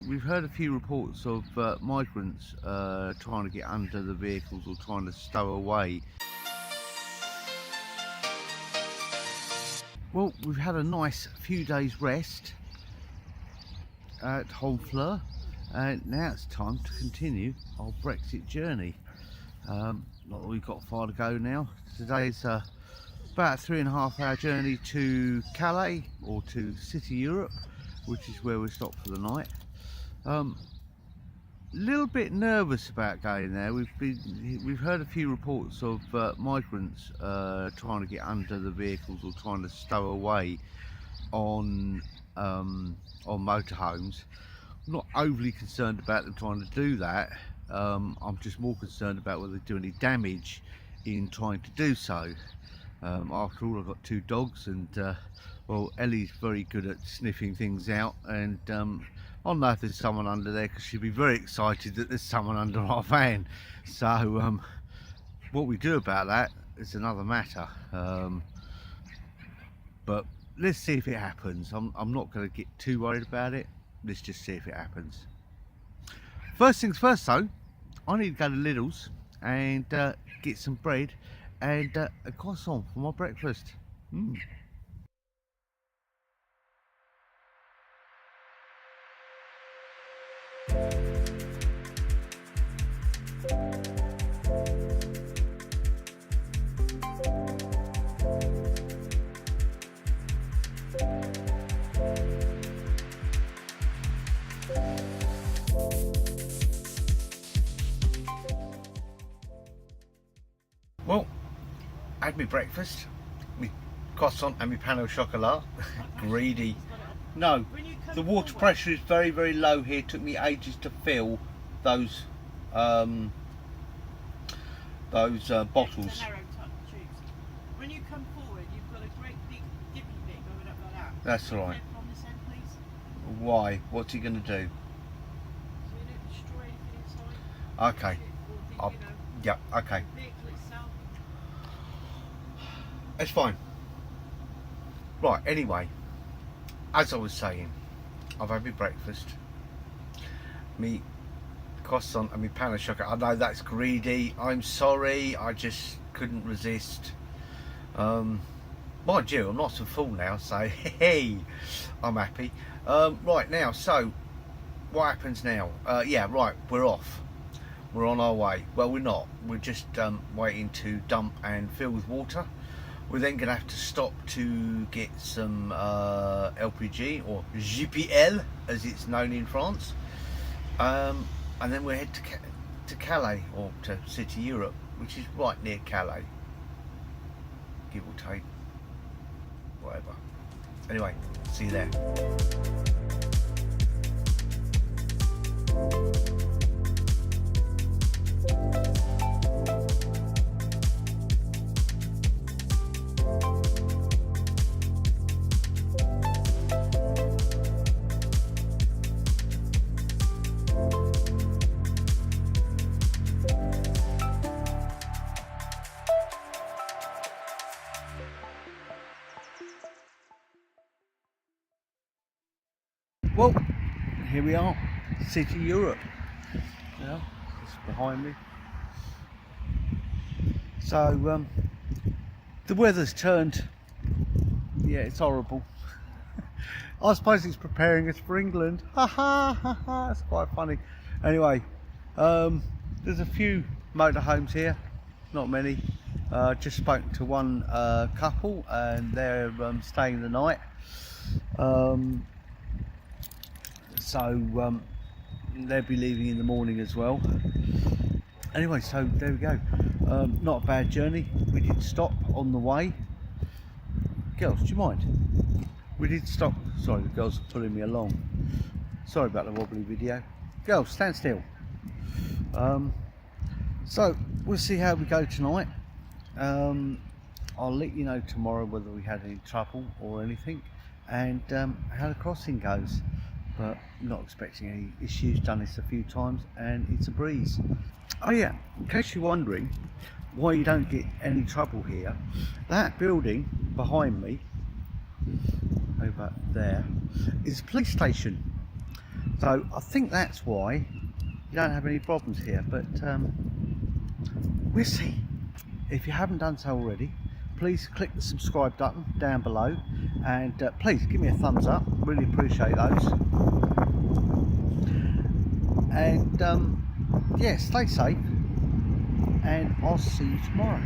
We've heard a few reports of migrants trying to get under the vehicles or trying to stow away. Well, we've had a nice few days rest at Honfleur, and now it's time to continue our Brexit journey. Not that we've got far to go now. Today's about a 3.5 hour journey to Calais, or to Citi Europe, which is where we stopped for the night. Little bit nervous about going there. We've heard a few reports of migrants trying to get under the vehicles or trying to stow away on motorhomes. I'm not overly concerned about them trying to do that. I'm just more concerned about whether they do any damage in trying to do so. After all, I've got 2 dogs, and well, Ellie's very good at sniffing things out, and I'll know if there's someone under there, because she'll be very excited that there's someone under our van. So what we do about that is another matter, but let's see if it happens. I'm not going to get too worried about it. Let's just see if it happens. First things first though, I need to go to Lidl's and get some bread and a croissant for my breakfast. Well, I had my breakfast, my croissant and my pain au chocolat. Greedy. No, the water pressure is very, very low here. It took me ages to fill those bottles. When you come forward, you've got a great big dippy bit going up like that. That's all right. On this end, please. Why? What's he going to do? So you don't destroy anything inside. Okay. Or the, Yeah, okay. the vehicle itself. It's fine. Right, anyway, as I was saying, I've had my breakfast, me croissant and my pain au chocolat. I know that's greedy, I'm sorry, I just couldn't resist. Mind you, I'm nice and full now, so hey, I'm happy. Right now, so what happens now? Yeah, right, we're off. We're on our way. Well, we're not. We're just waiting to dump and fill with water. We're then going to have to stop to get some LPG, or GPL as it's known in France, and then we'll head to Calais, or to Citi Europe, which is right near Calais, give or take, whatever. Anyway, see you there. Well, here we are, Citi Europe. Yeah, it's behind me. So the weather's turned. Yeah, it's horrible. I suppose it's preparing us for England. Ha ha ha ha. It's quite funny. Anyway, there's a few motorhomes here, not many. Just spoken to one couple, and they're staying the night. So they'll be leaving in the morning as well. Anyway, so there we go. Not a bad journey. We did stop on the way. Girls, do you mind? We did stop. Sorry, the girls are pulling me along. Sorry about the wobbly video. Girls, stand still. So we'll see how we go tonight. I'll let you know tomorrow whether we had any trouble or anything, and how the crossing goes. But not expecting any issues. Done this a few times and it's a breeze. Oh yeah, in case you're wondering why you don't get any trouble here, that building behind me over there is a police station. So I think that's why you don't have any problems here, but we'll see. If you haven't done so already, please click the subscribe button down below, and please give me a thumbs up, really appreciate those. And yeah, stay safe, and I'll see you tomorrow.